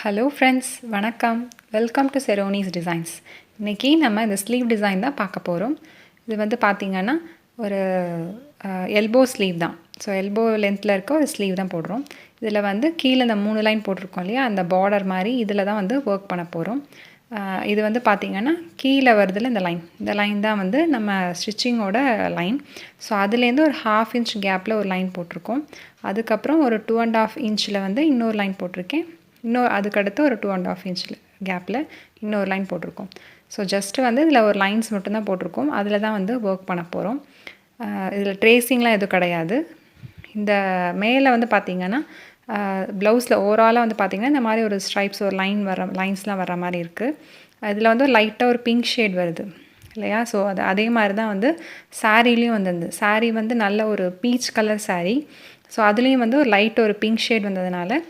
Hello friends, வணக்கம். Welcome to செரோனிஸ் designs. இன்றைக்கி நம்ம இந்த ஸ்லீவ் டிசைன் தான் பார்க்க போகிறோம். இது வந்து பார்த்திங்கன்னா ஒரு எல்போ ஸ்லீவ் தான். ஸோ எல்போ லென்த்தில் இருக்க ஒரு ஸ்லீவ் தான் போடுறோம். இதில் வந்து கீழே இந்த 3 லைன் போட்டிருக்கோம் இல்லையா, அந்த பார்டர் மாதிரி இதில் தான் வந்து ஒர்க் பண்ண போகிறோம். இது வந்து பார்த்திங்கன்னா கீழே வருதில்ல இந்த லைன் தான் வந்து நம்ம ஸ்டிச்சிங்கோட லைன். ஸோ அதுலேருந்து ஒரு 1/2 இன்ச் கேப்பில் ஒரு லைன் போட்டிருக்கோம். அதுக்கப்புறம் ஒரு 2.5 இன்ச்சில் வந்து இன்னொரு லைன் போட்டிருக்கேன். அதுக்கடுத்து ஒரு 2.5 இன்ச்சில் கேப்பில் இன்னொரு லைன் போட்டிருக்கோம். ஸோ ஜஸ்ட்டு வந்து இதில் ஒரு லைன்ஸ் மட்டும்தான் போட்டிருக்கோம். அதில் தான் வந்து ஒர்க் பண்ண போகிறோம். இதில் ட்ரேசிங்லாம் எதுவும் கிடையாது. இந்த மேலே வந்து பார்த்திங்கன்னா ப்ளவுஸில் ஓவராலாக வந்து பார்த்திங்கன்னா இந்த மாதிரி ஒரு ஸ்ட்ரைப்ஸ், ஒரு லைன்ஸ்லாம் வர மாதிரி இருக்குது. இதில் வந்து லைட்டாக ஒரு பிங்க் ஷேட் வருது இல்லையா. ஸோ அதே மாதிரி தான் வந்து சாரீலேயும் வந்து சாரீ வந்து நல்ல ஒரு பீச் கலர் சாரீ. ஸோ அதுலேயும் வந்து ஒரு லைட் ஒரு பிங்க் ஷேட் வந்ததுனால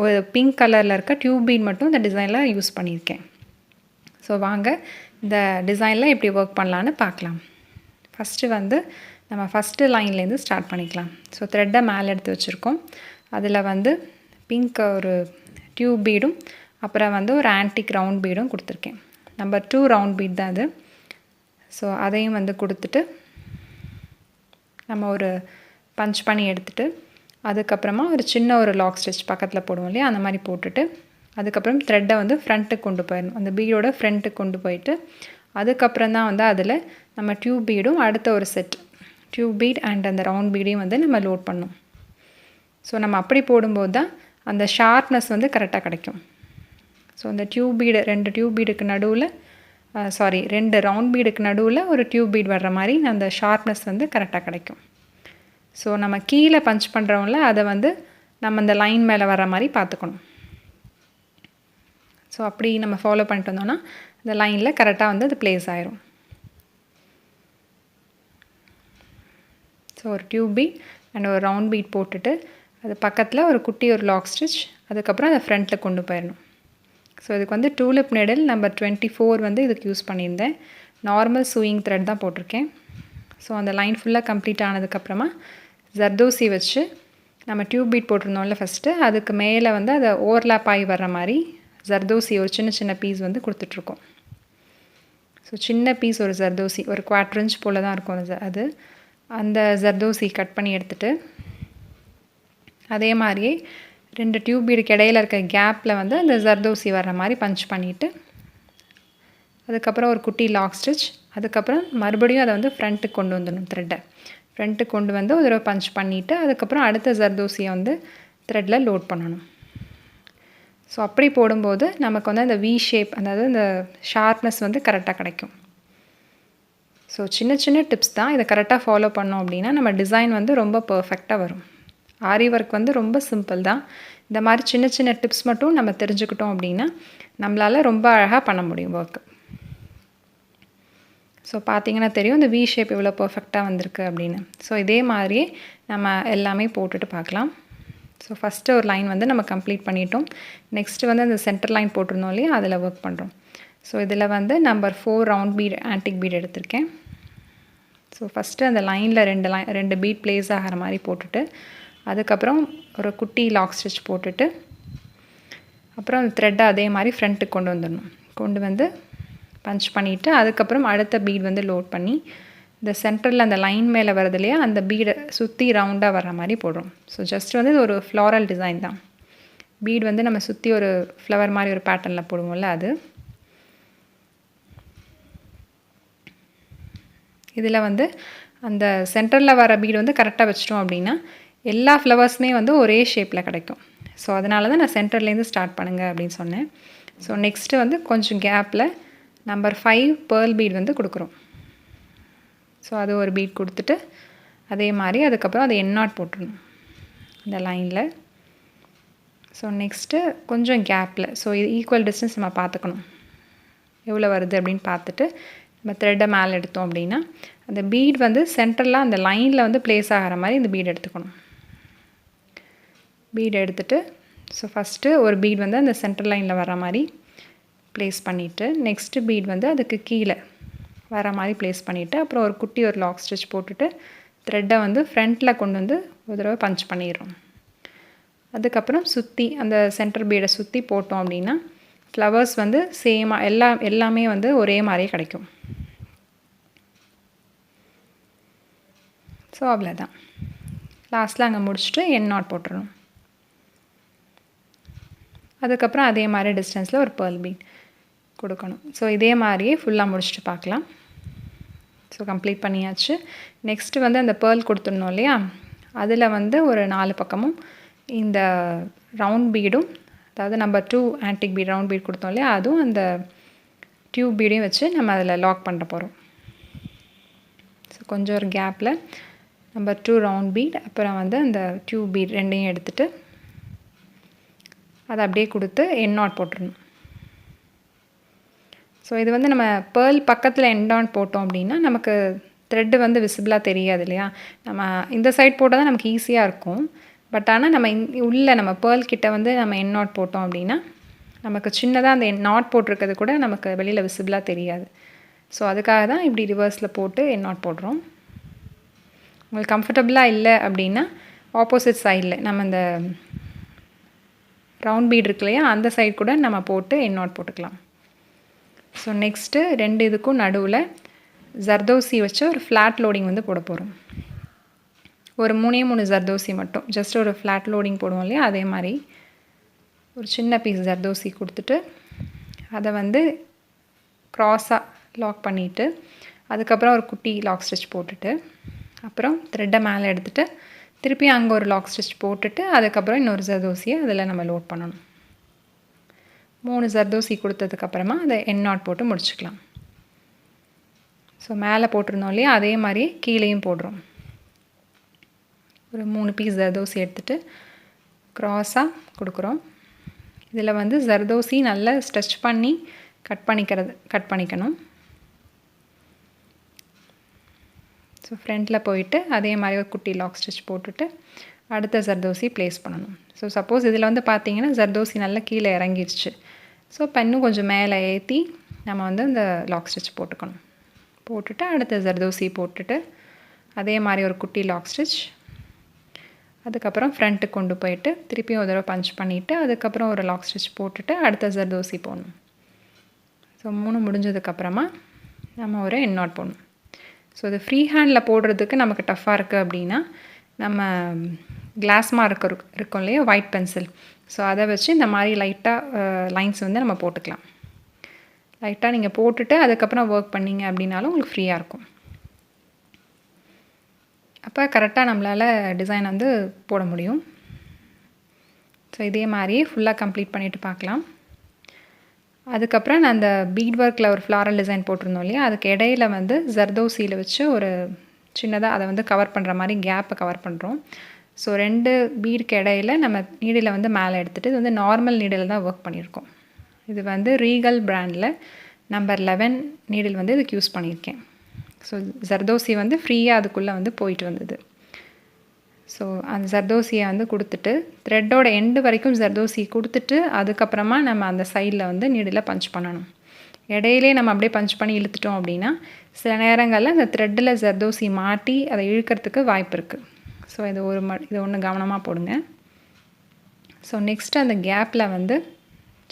ஒரு பிங்க் கலரில் இருக்க டியூப் பீட் மட்டும் இந்த டிசைனில் யூஸ் பண்ணியிருக்கேன். ஸோ வாங்க இந்த டிசைனில் எப்படி ஒர்க் பண்ணலான்னு பார்க்கலாம். ஃபஸ்ட்டு வந்து நம்ம ஃபஸ்ட்டு லைன்லேருந்து ஸ்டார்ட் பண்ணிக்கலாம். ஸோ த்ரெட்டை மேலே எடுத்து வச்சுருக்கோம். அதில் வந்து பிங்க் ஒரு டியூப் பீடும் அப்புறம் வந்து ஒரு ஆன்டிக் ரவுண்ட் பீடும் கொடுத்துருக்கேன். நம்பர் 2 ரவுண்ட் பீட் தான் அது. ஸோ அதையும் வந்து கொடுத்துட்டு நம்ம ஒரு பஞ்ச் பண்ணி எடுத்துகிட்டு அதுக்கப்புறமா ஒரு சின்ன ஒரு லாக் ஸ்டிச் பக்கத்தில் போடுவோம் இல்லையா, அந்த மாதிரி போட்டுட்டு அதுக்கப்புறம் த்ரெட்டை வந்து ஃப்ரண்ட்டுக்கு கொண்டு போயிடணும். அந்த பீடோட ஃப்ரண்ட்டுக்கு கொண்டு போயிட்டு அதுக்கப்புறம் தான் வந்து அதில் நம்ம டியூப் பீடும் அடுத்த ஒரு செட் டியூப் பீட் அண்ட் அந்த ரவுண்ட் பீடையும் வந்து நம்ம லோட் பண்ணணும். ஸோ நம்ம அப்படி போடும்போது தான் அந்த ஷார்ப்னஸ் வந்து கரெக்டாக கிடைக்கும். ஸோ அந்த டியூப் பீடு 2 டியூப் பீடுக்கு நடுவில் 2 ரவுண்ட் பீடுக்கு நடுவில் ஒரு டியூப் பீட் வர்ற மாதிரி அந்த ஷார்ப்னஸ் வந்து கரெக்டாக கிடைக்கும். ஸோ நம்ம கீழே பஞ்ச் பண்ணுறோம்ல, அதை வந்து நம்ம இந்த லைன் மேலே வர மாதிரி பார்த்துக்கணும். ஸோ அப்படி நம்ம ஃபாலோ பண்ணிட்டு வந்தோம்னா இந்த லைனில் கரெக்டாக வந்து அது ப்ளேஸ் ஆயிரும். ஸோ ஒரு டியூப் பீட் அண்ட் ஒரு ரவுண்ட் பீட் போட்டுட்டு அது பக்கத்தில் ஒரு குட்டி ஒரு லாக் ஸ்டிச், அதுக்கப்புறம் அதை ஃப்ரண்ட்டில் கொண்டு போயிடணும். ஸோ இதுக்கு வந்து டூலிப் நெடில் நம்பர் 24 வந்து இதுக்கு யூஸ் பண்ணியிருந்தேன். நார்மல் சூயிங் த்ரெட் தான் போட்டிருக்கேன். ஸோ அந்த லைன் ஃபுல்லாக கம்ப்ளீட் ஆனதுக்கப்புறமா ஜர்தோசி வச்சு நம்ம டியூப் பீட் போட்டிருந்தோம்ல ஃபஸ்ட்டு, அதுக்கு மேலே வந்து அதை ஓவர்லாப் ஆகி வர்ற மாதிரி ஜர்தோசி ஒரு சின்ன பீஸ் வந்து கொடுத்துட்ருக்கோம். ஸோ சின்ன பீஸ் ஒரு ஜர்தோசி ஒரு 1/4 இன்ச் போல் தான் இருக்கும் அது. அந்த ஜர்தோசி கட் பண்ணி எடுத்துகிட்டு அதே மாதிரியே 2 டியூப் பீடுக்கு இடையில இருக்க கேப்பில் வந்து அந்த ஜர்தோசி வர்ற மாதிரி பஞ்ச் பண்ணிவிட்டு அதுக்கப்புறம் ஒரு குட்டி லாக் ஸ்டிச், அதுக்கப்புறம் மறுபடியும் அதை வந்து ஃப்ரண்ட்டுக்கு கொண்டு வந்துடணும். த்ரெட்டை ஃப்ரண்ட்டுக்கு கொண்டு வந்து ஒரு தடவை பஞ்ச் பண்ணிவிட்டு அதுக்கப்புறம் அடுத்த ஜர்தோசியை வந்து த்ரெட்டில் லோட் பண்ணணும். ஸோ அப்படி போடும்போது நமக்கு வந்து அந்த வி ஷேப், அதாவது இந்த ஷார்ப்னஸ் வந்து கரெக்டாக கிடைக்கும். ஸோ சின்ன டிப்ஸ் தான், இதை கரெக்டாக ஃபாலோ பண்ணோம் அப்படின்னா நம்ம டிசைன் வந்து ரொம்ப பர்ஃபெக்டாக வரும். ஆரி ஒர்க் வந்து ரொம்ப சிம்பிள் தான். இந்த மாதிரி சின்ன டிப்ஸ் மட்டும் நம்ம தெரிஞ்சுக்கிட்டோம் அப்படின்னா நம்மளால் ரொம்ப அழகாக பண்ண முடியும் ஒர்க்கு. ஸோ பார்த்திங்கன்னா தெரியும் இந்த வி ஷேப் எவ்வளோ பர்ஃபெக்டாக வந்திருக்கு அப்படின்னு. ஸோ இதே மாதிரியே நம்ம எல்லாமே போட்டுட்டு பார்க்கலாம். ஸோ ஃபஸ்ட்டு ஒரு லைன் வந்து நம்ம கம்ப்ளீட் பண்ணிட்டோம். நெக்ஸ்ட்டு வந்து அந்த சென்டர் லைன் போட்டிருந்தோம் இல்லையா, அதில் ஒர்க் பண்ணுறோம். ஸோ இதில் வந்து number 4 round beat antique beat எடுத்திருக்கேன். ஸோ ஃபஸ்ட்டு அந்த லைனில் 2 பீட் ப்ளேஸ் ஆகிற மாதிரி போட்டுட்டு அதுக்கப்புறம் ஒரு குட்டி லாக் ஸ்டிச் போட்டுட்டு அப்புறம் அந்த த்ரெட்டை அதே மாதிரி ஃப்ரண்ட்டுக்கு கொண்டு வந்துடணும். கொண்டு வந்து பஞ்ச் பண்ணிவிட்டு அதுக்கப்புறம் அடுத்த பீட் வந்து லோட் பண்ணி இந்த சென்டரில் அந்த லைன் மேலே வரது இல்லையா, அந்த பீடை சுற்றி ரவுண்டாக வர மாதிரி போடுறோம். ஸோ ஜஸ்ட் வந்து இது ஒரு ஃப்ளாரல் டிசைன் தான். பீட் வந்து நம்ம சுற்றி ஒரு ஃப்ளவர் மாதிரி ஒரு பேட்டர்னில் போடுவோம்ல அது. இதில் வந்து அந்த சென்டரில் வர பீடு வந்து கரெக்டாக வச்சிட்டோம் அப்படின்னா எல்லா ஃப்ளவர்ஸுமே வந்து ஒரே ஷேப்பில் கிடைக்கும். ஸோ அதனால தான் நான் சென்டர்லேருந்து ஸ்டார்ட் பண்ணுங்கள் அப்படின்னு சொன்னேன். ஸோ நெக்ஸ்ட்டு வந்து கொஞ்சம் கேப்பில் நம்பர் 5 பேர்ல் பீட் வந்து கொடுக்குறோம். ஸோ அது ஒரு பீட் கொடுத்துட்டு அதே மாதிரி அதுக்கப்புறம் அதை எண்ணாட் போட்டுடணும் இந்த லைனில். ஸோ நெக்ஸ்ட்டு கொஞ்சம் கேப்பில், ஸோ இது ஈக்குவல் டிஸ்டன்ஸ் நம்ம பார்த்துக்கணும் எவ்வளோ வருது அப்படின்னு பார்த்துட்டு நம்ம த்ரெட்டை மேலே எடுத்தோம் அப்படின்னா அந்த பீட் வந்து சென்டரில் அந்த லைனில் வந்து ப்ளேஸ் ஆகிற மாதிரி இந்த பீட் எடுத்துக்கணும். பீட் எடுத்துகிட்டு ஸோ ஃபஸ்ட்டு ஒரு பீட் வந்து அந்த சென்டர் லைனில் வர மாதிரி ப்ளேஸ் பண்ணிவிட்டு நெக்ஸ்ட்டு பீட் வந்து அதுக்கு கீழே வர மாதிரி ப்ளேஸ் பண்ணிவிட்டு அப்புறம் ஒரு குட்டி ஒரு லாக் ஸ்டிச் போட்டுட்டு த்ரெட்டை வந்து ஃப்ரண்ட்டில் கொண்டு வந்து ஒரு தடவை பஞ்ச் பண்ணிடுறோம். அதுக்கப்புறம் சுற்றி அந்த சென்டர் பீடை சுற்றி போட்டோம் அப்படின்னா ஃப்ளவர்ஸ் வந்து சேமாக எல்லாமே வந்து ஒரே மாதிரியே கிடைக்கும். ஸோ அவ்வளோதான். லாஸ்ட்டில் அங்கே முடிச்சுட்டு எண்ட் நாட் போட்டுடணும். அதுக்கப்புறம் அதே மாதிரி டிஸ்டன்ஸில் ஒரு பேர்ல் பீட் கொடுக்கணும். ஸோ இதே மாதிரியே ஃபுல்லாக முடிச்சுட்டு பார்க்கலாம். ஸோ கம்ப்ளீட் பண்ணியாச்சு. நெக்ஸ்ட்டு வந்து அந்த பேர்ல் கொடுத்துடணும் இல்லையா, அதில் வந்து ஒரு 4 பக்கமும் இந்த ரவுண்ட் பீடும், அதாவது number 2 antique beat round beat கொடுத்தோம் இல்லையா, அதுவும் அந்த டியூப் பீடையும் வச்சு நம்ம அதில் லாக் பண்ண போகிறோம். ஸோ கொஞ்சம் ஒரு கேப்பில் நம்பர் 2 ரவுண்ட் பீட், அப்புறம் வந்து அந்த டியூப் பீட் ரெண்டையும் எடுத்துகிட்டு அதை அப்படியே கொடுத்து எண்ட் நாட் போட்டுடணும். ஸோ இது வந்து நம்ம பேர்ல் பக்கத்தில் எண்ட் நாட் போட்டோம் அப்படின்னா நமக்கு த்ரெட்டு வந்து விசிபிளாக தெரியாது இல்லையா. நம்ம இந்த சைட் போட்டால் தான் நமக்கு ஈஸியாக இருக்கும். பட் ஆனால் நம்ம உள்ளே நம்ம பேர்ல் கிட்ட வந்து நம்ம எண்ட் நாட் போட்டோம் அப்படின்னா நமக்கு சின்னதாக அந்த நாட் போட்டிருக்கிறது கூட நமக்கு வெளியில் விசிபிளாக தெரியாது. ஸோ அதுக்காக தான் இப்படி ரிவர்ஸில் போட்டு எண்ட் நாட் போடுறோம். உங்களுக்கு கம்ஃபர்டபுளாக இல்லை அப்படின்னா ஆப்போசிட் சைடில் நம்ம இந்த ரவுண்ட் பீட் இருக்கு இல்லையா, அந்த சைடு கூட நம்ம போட்டு எண்ட் நாட் போட்டுக்கலாம். ஸோ நெக்ஸ்ட்டு 2 இதுக்கும் நடுவில் ஜர்தோசி வச்சு ஒரு ஃப்ளாட் லோடிங் வந்து போட போகிறோம். ஒரு 3 ஜர்தோசி மட்டும், ஜஸ்ட் ஒரு ஃப்ளாட் லோடிங் போடுவோம் இல்லையா, அதே மாதிரி ஒரு சின்ன பீஸ் ஜர்தோசி கொடுத்துட்டு அதை வந்து க்ராஸாக லாக் பண்ணிவிட்டு அதுக்கப்புறம் ஒரு குட்டி லாக் ஸ்டிச் போட்டுட்டு அப்புறம் த்ரெட்டை மேலே எடுத்துகிட்டு திருப்பி அங்கே ஒரு லாக் ஸ்டிச் போட்டுட்டு அதுக்கப்புறம் இன்னொரு ஜர்தோசியை அதில் நம்ம லோட் பண்ணணும். 3 ஜர்தோசி கொடுத்ததுக்கப்புறமா அதை எண்ட் நாட் போட்டு முடிச்சுக்கலாம். ஸோ மேலே போட்டிருந்தோம் இல்லையா, அதே மாதிரி கீழேயும் போடுறோம். ஒரு 3 பீஸ் ஜர்தோசி எடுத்துகிட்டு க்ராஸாக கொடுக்குறோம். இதில் வந்து ஜர்தோசி நல்லா ஸ்ட்ரெச் பண்ணி கட் பண்ணிக்கணும். ஸோ ஃப்ரண்ட்டில் போயிட்டு அதே மாதிரி ஒரு குட்டி லாக் ஸ்டிச் போட்டுட்டு அடுத்த ஜர்தோசி ப்ளேஸ் பண்ணணும். ஸோ சப்போஸ் இதில் வந்து பார்த்தீங்கன்னா ஜர்தோசி நல்லா கீழே இறங்கிடுச்சு. ஸோ இப்போ இன்னும் கொஞ்சம் மேலே ஏற்றி நம்ம வந்து இந்த லாக் ஸ்டிச் போட்டுக்கணும். போட்டுட்டு அடுத்த ஜர்தோசி போட்டுட்டு அதே மாதிரி ஒரு குட்டி லாக் ஸ்டிச், அதுக்கப்புறம் ஃப்ரண்ட்டுக்கு கொண்டு போயிட்டு திருப்பியும் ஒரு தடவை பஞ்ச் பண்ணிவிட்டு அதுக்கப்புறம் ஒரு லாக் ஸ்டிச் போட்டுட்டு அடுத்த ஜர்தோசி போடணும். ஸோ 3 முடிஞ்சதுக்கப்புறமா நம்ம ஒரு எண்ட் நாட் போடணும். ஸோ இது ஃப்ரீ ஹேண்டில் போடுறதுக்கு நமக்கு டஃப்பாக இருக்குது அப்படின்னா நம்ம கிளாஸ் மார்க் இருக்கும் இல்லையா, ஒயிட் பென்சில், ஸோ அதை வச்சு இந்த மாதிரி லைட்டாக லைன்ஸ் வந்து நம்ம போட்டுக்கலாம். லைட்டாக நீங்கள் போட்டுட்டு அதுக்கப்புறம் ஒர்க் பண்ணிங்க அப்படின்னாலும் உங்களுக்கு ஃப்ரீயாக இருக்கும். அப்போ கரெக்டாக நம்மளால் டிசைன் வந்து போட முடியும். ஸோ இதே மாதிரியே ஃபுல்லாக கம்ப்ளீட் பண்ணிவிட்டு பார்க்கலாம். அதுக்கப்புறம் நான் அந்த பீட் ஒர்க்கில் ஒரு ஃப்ளாரல் டிசைன் போட்டிருந்தோம் இல்லையா, அதுக்கு இடையில வந்து ஜர்தோசியில் வச்சு ஒரு சின்னதாக அதை வந்து கவர் பண்ணுற மாதிரி கேப்பை கவர் பண்ணுறோம். ஸோ 2 பீடுக்கு இடையில நம்ம நீடில் வந்து மேலே எடுத்துகிட்டு இது வந்து நார்மல் நீடில் தான் ஒர்க் பண்ணியிருக்கோம். இது வந்து ரீகல் பிராண்டில் நம்பர் 11 நீடில் வந்து இதுக்கு யூஸ் பண்ணியிருக்கேன். ஸோ ஜர்தோசி வந்து ஃப்ரீயாக அதுக்குள்ளே வந்து போயிட்டு வந்தது. ஸோ அந்த ஜர்தோசியை வந்து கொடுத்துட்டு த்ரெட்டோட எண்டு வரைக்கும் ஜர்தோசி கொடுத்துட்டு அதுக்கப்புறமா நம்ம அந்த சைடில் வந்து நீடில் பஞ்ச் பண்ணணும். இடையிலே நம்ம அப்படியே பஞ்ச் பண்ணி இழுத்துட்டோம் அப்படின்னா சில நேரங்களில் அந்த த்ரெட்டில் ஜர்தோசி மாட்டி அதை இழுக்கிறதுக்கு வாய்ப்பு இருக்குது. ஸோ இது ஒன்று கவனமாக போடுங்க. ஸோ நெக்ஸ்ட்டு அந்த கேப்பில் வந்து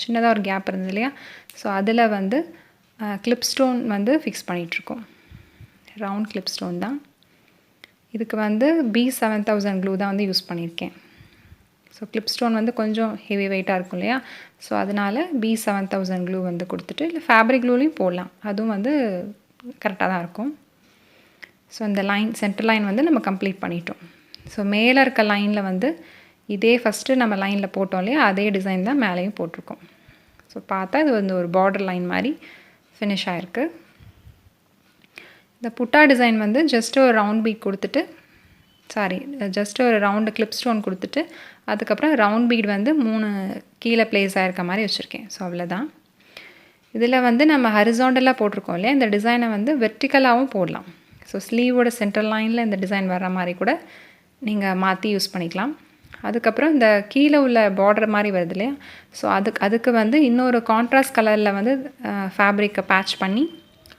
சின்னதாக ஒரு கேப் இருந்தது இல்லையா, ஸோ அதில் வந்து கிளிப் ஸ்டோன் வந்து ஃபிக்ஸ் பண்ணிகிட்ருக்கோம். ரவுண்ட் கிளிப் ஸ்டோன் தான். இதுக்கு வந்து B7000 க்ளூ தான் வந்து யூஸ் பண்ணியிருக்கேன். ஸோ கிளிப் ஸ்டோன் வந்து கொஞ்சம் ஹெவி வெயிட்டாக இருக்கும் இல்லையா, ஸோ அதனால் B7000 க்ளூ வந்து கொடுத்துட்டு இல்லை ஃபேப்ரிக் க்ளூலையும் போடலாம், அதுவும் வந்து கரெக்டாக தான் இருக்கும். ஸோ இந்த லைன் சென்டர் லைன் வந்து நம்ம கம்ப்ளீட் பண்ணிட்டோம். ஸோ மேலே இருக்க லைனில் வந்து இதே ஃபஸ்ட்டு நம்ம லைனில் போட்டோம் இல்லையா, அதே டிசைன் தான் மேலேயும் போட்டிருக்கோம். ஸோ பார்த்தா இது வந்து ஒரு பார்டர் லைன் மாதிரி ஃபினிஷ் ஆகிருக்கு. இந்த புட்டா டிசைன் வந்து ஜஸ்ட்டு ஒரு ரவுண்ட் பீட் கொடுத்துட்டு ஜஸ்ட்டு ஒரு ரவுண்டு கிளிப் ஸ்டோன் கொடுத்துட்டு அதுக்கப்புறம் ரவுண்ட் பீட் வந்து 3 கீழே ப்ளேஸ் ஆகிருக்க மாதிரி வச்சுருக்கேன். ஸோ அவ்வளோதான். இதில் வந்து நம்ம ஹரிசாண்டலாக போட்டிருக்கோம் இல்லையா, இந்த டிசைனை வந்து வெர்டிக்கலாகவும் போடலாம். ஸோ ஸ்லீவோட சென்டர் லைனில் இந்த டிசைன் வர்ற மாதிரி கூட நீங்கள் மாற்றி யூஸ் பண்ணிக்கலாம். அதுக்கப்புறம் இந்த கீழே உள்ள பார்டர் மாதிரி வருது இல்லையா, ஸோ அதுக்கு வந்து இன்னொரு கான்ட்ராஸ்ட் கலரில் வந்து ஃபேப்ரிக்கை பேட்ச் பண்ணி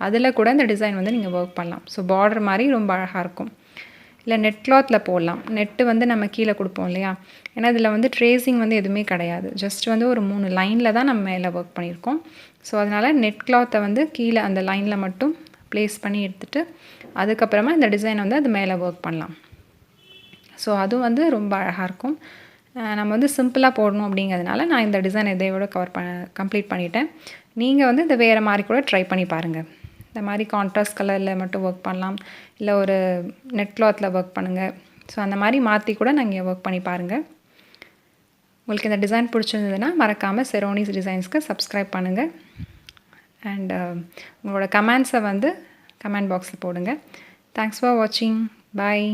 அதில் கூட இந்த டிசைன் வந்து நீங்கள் ஒர்க் பண்ணலாம். ஸோ பார்டர் மாதிரி ரொம்ப அழகாக இருக்கும். இல்லை நெட் கிளாத்தில் போடலாம். நெட்டு வந்து நம்ம கீழே கொடுப்போம் இல்லையா, ஏன்னா இதில் வந்து ட்ரேசிங் வந்து எதுவுமே கிடையாது. ஜஸ்ட் வந்து ஒரு 3 லைனில் தான் நம்ம மேலே ஒர்க் பண்ணியிருக்கோம். ஸோ அதனால் நெட் கிளாத்தை வந்து கீழே அந்த லைனில் மட்டும் ப்ளேஸ் பண்ணி எடுத்துகிட்டு அதுக்கப்புறமா இந்த டிசைன் வந்து அது மேலே ஒர்க் பண்ணலாம். ஸோ அதுவும் வந்து ரொம்ப அழகாக இருக்கும். நம்ம வந்து சிம்பிளாக போடணும் அப்படிங்கிறதுனால நான் இந்த டிசைன் இதையோட கம்ப்ளீட் பண்ணிட்டேன். நீங்கள் வந்து இதை வேறு மாதிரி கூட ட்ரை பண்ணி பாருங்கள். இந்த மாதிரி கான்ட்ராஸ்ட் கலரில் மட்டும் ஒர்க் பண்ணலாம், இல்லை ஒரு நெட் கிளாத்தில் ஒர்க் பண்ணுங்கள். ஸோ அந்த மாதிரி மாற்றி கூட நீங்கள் ஒர்க் பண்ணி பாருங்கள். உங்களுக்கு இந்த டிசைன் பிடிச்சிருந்ததுன்னா மறக்காமல் செரோனிஸ் டிசைன்ஸ்க்கு சப்ஸ்கிரைப் பண்ணுங்கள். அண்ட் உங்களோட கமெண்ட்ஸை வந்து கமெண்ட் பாக்ஸில் போடுங்க. தேங்க்ஸ் ஃபார் வாட்சிங். பாய்.